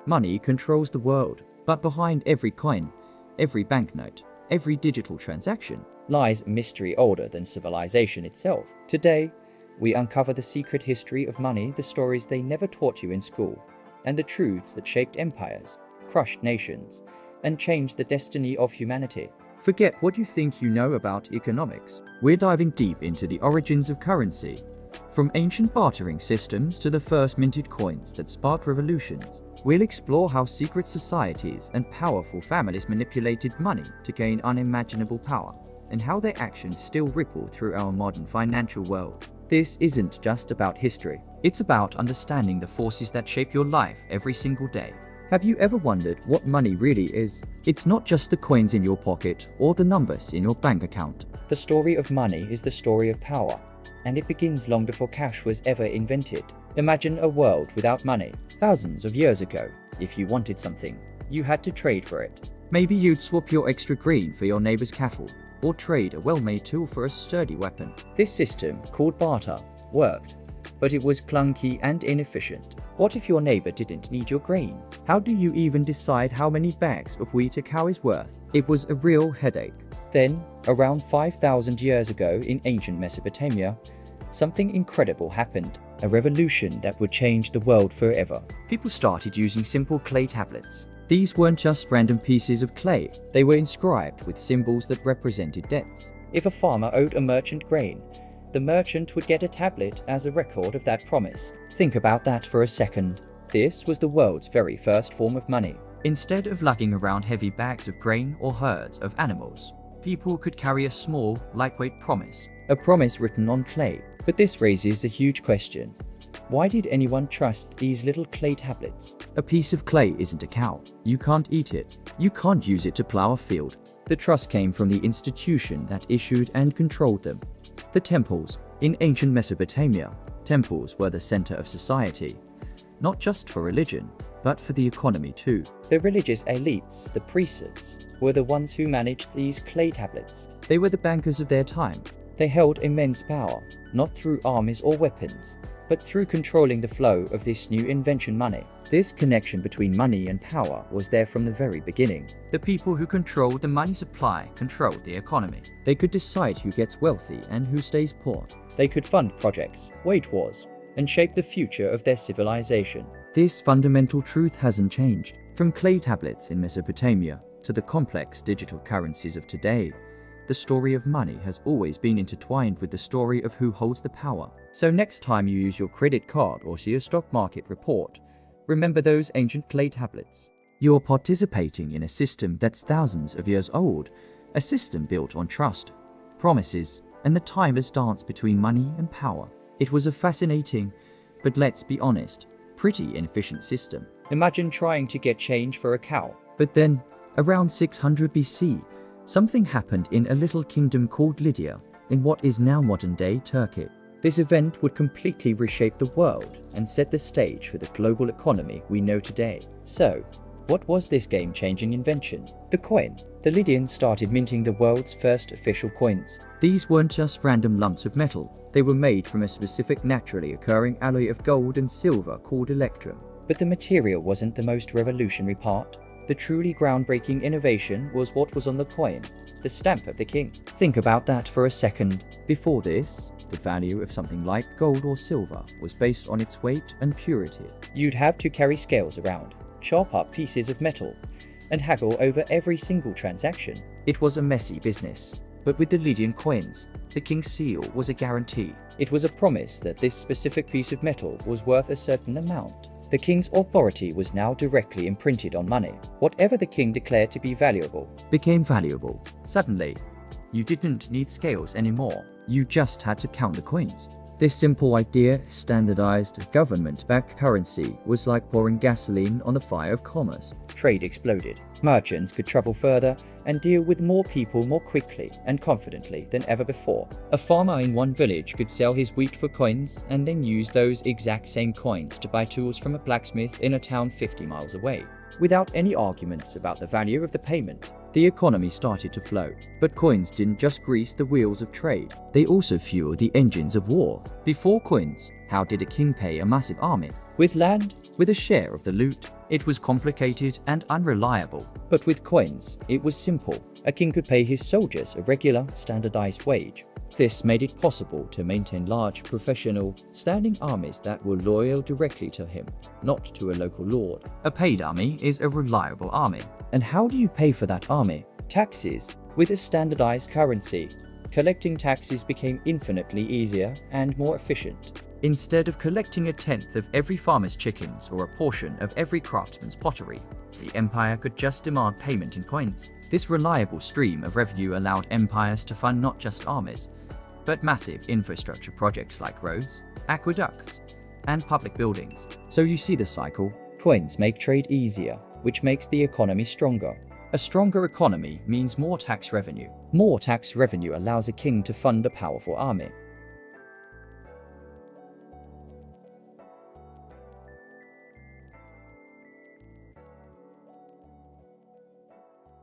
Money controls the world, but behind every coin, every banknote, every digital transaction lies a mystery older than civilization itself. Today, we uncover the secret history of money, the stories they never taught you in school, and the truths that shaped empires, crushed nations, and changed the destiny of humanity. Forget what you think you know about economics. We're diving deep into the origins of currency, from ancient bartering systems to the first minted coins that sparked revolutions. We'll explore how secret societies and powerful families manipulated money to gain unimaginable power, and how their actions still ripple through our modern financial world. This isn't just about history, it's about understanding the forces that shape your life every single day. Have you ever wondered what money really is? It's not just the coins in your pocket or the numbers in your bank account. The story of money is the story of power, and it begins long before cash was ever invented. Imagine a world without money. Thousands of years ago, if you wanted something, you had to trade for it. Maybe you'd swap your extra grain for your neighbor's cattle, or trade a well-made tool for a sturdy weapon. This system, called barter, worked, but it was clunky and inefficient. What if your neighbor didn't need your grain? How do you even decide how many bags of wheat a cow is worth? It was a real headache. Then, around 5,000 years ago in ancient Mesopotamia, something incredible happened. A revolution that would change the world forever. People started using simple clay tablets. These weren't just random pieces of clay, they were inscribed with symbols that represented debts. If a farmer owed a merchant grain, the merchant would get a tablet as a record of that promise. Think about that for a second. This was the world's very first form of money. Instead of lugging around heavy bags of grain or herds of animals, people could carry a small, lightweight promise. A promise written on clay. But this raises a huge question. Why did anyone trust these little clay tablets? A piece of clay isn't a cow. You can't eat it. You can't use it to plow a field. The trust came from the institution that issued and controlled them. The temples. In ancient Mesopotamia, temples were the center of society, not just for religion, but for the economy too. The religious elites, the priests, were the ones who managed these clay tablets. They were the bankers of their time. They held immense power, not through armies or weapons, but through controlling the flow of this new invention, money. This connection between money and power was there from the very beginning. The people who controlled the money supply controlled the economy. They could decide who gets wealthy and who stays poor. They could fund projects, wage wars, and shape the future of their civilization. This fundamental truth hasn't changed. From clay tablets in Mesopotamia to the complex digital currencies of today, the story of money has always been intertwined with the story of who holds the power. So next time you use your credit card or see a stock market report, remember those ancient clay tablets. You're participating in a system that's thousands of years old, a system built on trust, promises, and the timeless dance between money and power. It was a fascinating, but let's be honest, pretty inefficient system. Imagine trying to get change for a cow. But then, around 600 BC, something happened in a little kingdom called Lydia, in what is now modern-day Turkey. This event would completely reshape the world and set the stage for the global economy we know today. So, what was this game-changing invention? The coin. The Lydians started minting the world's first official coins. These weren't just random lumps of metal. They were made from a specific naturally occurring alloy of gold and silver called electrum. But the material wasn't the most revolutionary part. The truly groundbreaking innovation was what was on the coin, the stamp of the king. Think about that for a second. Before this, the value of something like gold or silver was based on its weight and purity. You'd have to carry scales around, chop up pieces of metal, and haggle over every single transaction. It was a messy business. But with the Lydian coins, the king's seal was a guarantee. It was a promise that this specific piece of metal was worth a certain amount. The king's authority was now directly imprinted on money. Whatever the king declared to be valuable became valuable. Suddenly, you didn't need scales anymore. You just had to count the coins. This simple idea, standardized, government-backed currency, was like pouring gasoline on the fire of commerce. Trade exploded. Merchants could travel further and deal with more people more quickly and confidently than ever before. A farmer in one village could sell his wheat for coins and then use those exact same coins to buy tools from a blacksmith in a town 50 miles away, without any arguments about the value of the payment. The economy started to flow. But coins didn't just grease the wheels of trade, they also fueled the engines of war. Before coins, how did a king pay a massive army? With land? With a share of the loot? It was complicated and unreliable. But with coins, it was simple. A king could pay his soldiers a regular, standardized wage. This made it possible to maintain large, professional, standing armies that were loyal directly to him, not to a local lord. A paid army is a reliable army. And how do you pay for that army? Taxes. With a standardized currency, collecting taxes became infinitely easier and more efficient. Instead of collecting a tenth of every farmer's chickens or a portion of every craftsman's pottery, the empire could just demand payment in coins. This reliable stream of revenue allowed empires to fund not just armies, but massive infrastructure projects like roads, aqueducts, and public buildings. So you see the cycle. Coins make trade easier, which makes the economy stronger. A stronger economy means more tax revenue. More tax revenue allows a king to fund a powerful army.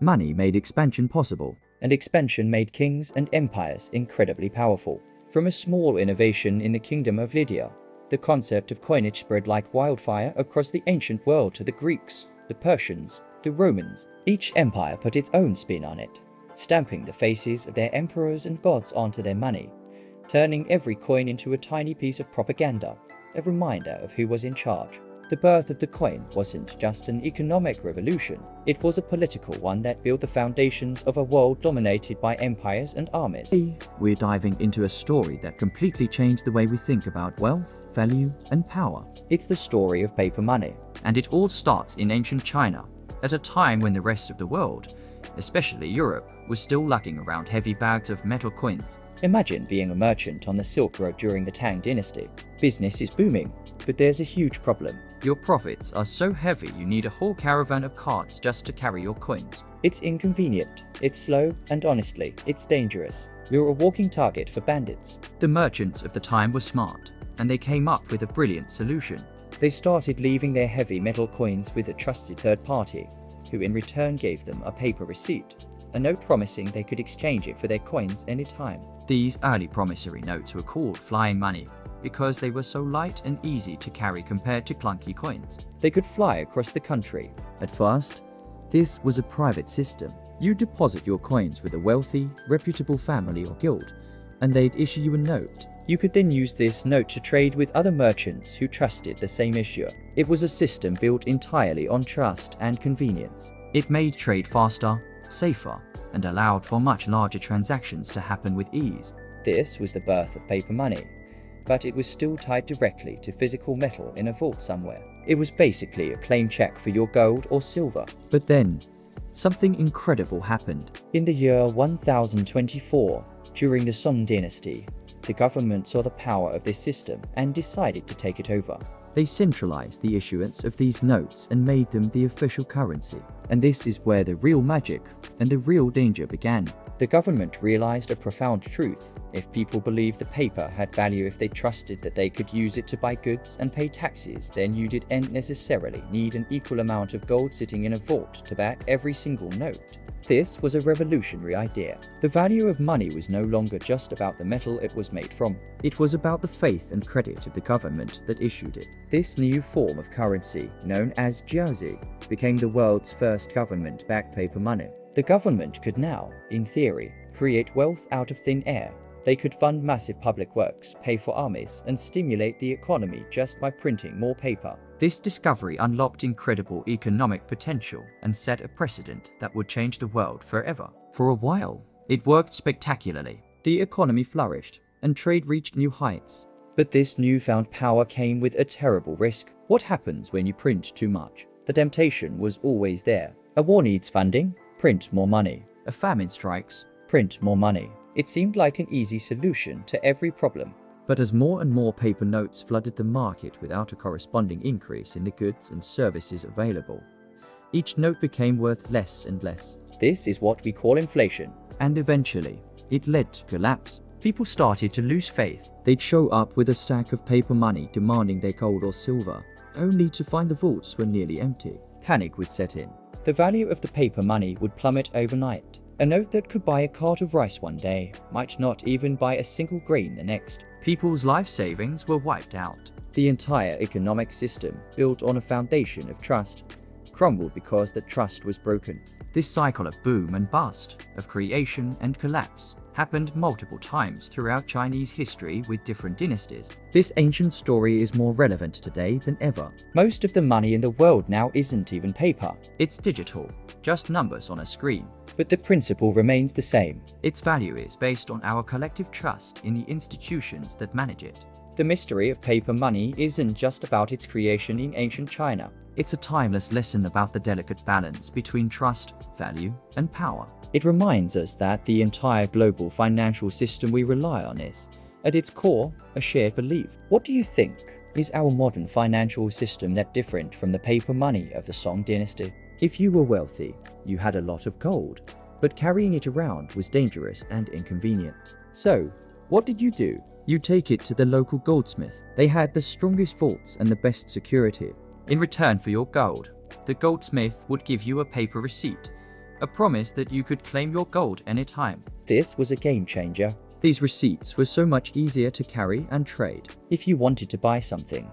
Money made expansion possible, and expansion made kings and empires incredibly powerful. From a small innovation in the kingdom of Lydia, the concept of coinage spread like wildfire across the ancient world to the Greeks, the Persians, the Romans. Each empire put its own spin on it, stamping the faces of their emperors and gods onto their money, turning every coin into a tiny piece of propaganda, a reminder of who was in charge. The birth of the coin wasn't just an economic revolution, it was a political one that built the foundations of a world dominated by empires and armies. Today, we're diving into a story that completely changed the way we think about wealth, value, and power. It's the story of paper money, and it all starts in ancient China, at a time when the rest of the world, especially Europe, was still lugging around heavy bags of metal coins. Imagine being a merchant on the Silk Road during the Tang Dynasty. Business is booming, but there's a huge problem. Your profits are so heavy you need a whole caravan of carts just to carry your coins. It's inconvenient, it's slow, and honestly, it's dangerous. You're a walking target for bandits. The merchants of the time were smart, and they came up with a brilliant solution. They started leaving their heavy metal coins with a trusted third party, who in return gave them a paper receipt, a note promising they could exchange it for their coins anytime. These early promissory notes were called flying money because they were so light and easy to carry compared to clunky coins. They could fly across the country. At first, this was a private system. You deposit your coins with a wealthy, reputable family or guild, and they'd issue you a note. You could then use this note to trade with other merchants who trusted the same issuer. It was a system built entirely on trust and convenience. It made trade faster, safer, and allowed for much larger transactions to happen with ease. This was the birth of paper money, but it was still tied directly to physical metal in a vault somewhere. It was basically a claim check for your gold or silver. But then, something incredible happened. In the year 1024, during the Song Dynasty, the government saw the power of this system and decided to take it over. They centralized the issuance of these notes and made them the official currency. And this is where the real magic and the real danger began. The government realized a profound truth. If people believed the paper had value if they trusted that they could use it to buy goods and pay taxes, then you didn't necessarily need an equal amount of gold sitting in a vault to back every single note. This was a revolutionary idea. The value of money was no longer just about the metal it was made from. It was about the faith and credit of the government that issued it. This new form of currency, known as jiaozi, became the world's first government-backed paper money. The government could now, in theory, create wealth out of thin air. They could fund massive public works, pay for armies, and stimulate the economy just by printing more paper. This discovery unlocked incredible economic potential and set a precedent that would change the world forever. For a while, it worked spectacularly. The economy flourished, and trade reached new heights. But this newfound power came with a terrible risk. What happens when you print too much? The temptation was always there. A war needs funding? Print more money. A famine strikes? Print more money. It seemed like an easy solution to every problem. But as more and more paper notes flooded the market without a corresponding increase in the goods and services available, each note became worth less and less. This is what we call inflation. And eventually, it led to collapse. People started to lose faith. They'd show up with a stack of paper money demanding their gold or silver, only to find the vaults were nearly empty. Panic would set in. The value of the paper money would plummet overnight. A note that could buy a cart of rice one day might not even buy a single grain the next. People's life savings were wiped out. The entire economic system, built on a foundation of trust, crumbled because the trust was broken. This cycle of boom and bust, of creation and collapse, happened multiple times throughout Chinese history with different dynasties. This ancient story is more relevant today than ever. Most of the money in the world now isn't even paper. It's digital, just numbers on a screen. But the principle remains the same. Its value is based on our collective trust in the institutions that manage it. The mystery of paper money isn't just about its creation in ancient China. It's a timeless lesson about the delicate balance between trust, value, and power. It reminds us that the entire global financial system we rely on is, at its core, a shared belief. What do you think? Is our modern financial system that different from the paper money of the Song dynasty? If you were wealthy, you had a lot of gold, but carrying it around was dangerous and inconvenient. So, what did you do? You take it to the local goldsmith. They had the strongest vaults and the best security. In return for your gold, the goldsmith would give you a paper receipt, a promise that you could claim your gold anytime. This was a game changer. These receipts were so much easier to carry and trade. If you wanted to buy something,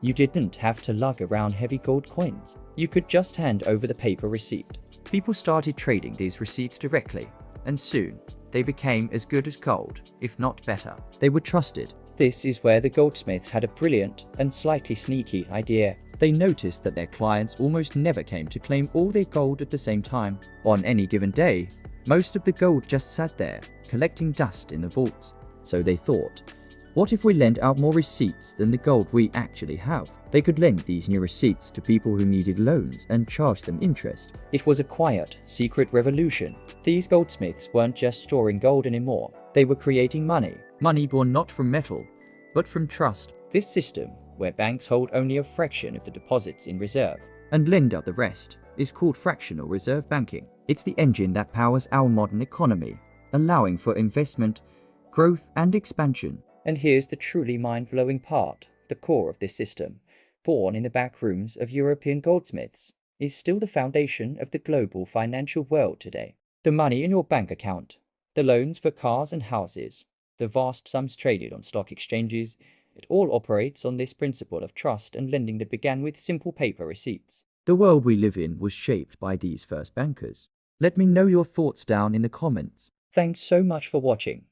you didn't have to lug around heavy gold coins. You could just hand over the paper receipt. People started trading these receipts directly, and soon they became as good as gold, if not better. They were trusted. This is where the goldsmiths had a brilliant and slightly sneaky idea. They noticed that their clients almost never came to claim all their gold at the same time. On any given day, most of the gold just sat there, collecting dust in the vaults. So they thought, what if we lend out more receipts than the gold we actually have? They could lend these new receipts to people who needed loans and charge them interest. It was a quiet, secret revolution. These goldsmiths weren't just storing gold anymore. They were creating money. Money born not from metal, but from trust. This system, where banks hold only a fraction of the deposits in reserve and lend out the rest, is called fractional reserve banking. It's the engine that powers our modern economy, allowing for investment, growth, and expansion. And here's the truly mind-blowing part. The core of this system, born in the back rooms of European goldsmiths, is still the foundation of the global financial world today. The money in your bank account, the loans for cars and houses, the vast sums traded on stock exchanges, it all operates on this principle of trust and lending that began with simple paper receipts. The world we live in was shaped by these first bankers. Let me know your thoughts down in the comments. Thanks so much for watching.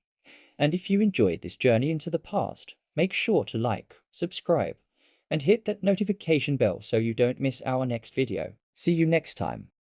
And if you enjoyed this journey into the past, make sure to like, subscribe, and hit that notification bell so you don't miss our next video. See you next time.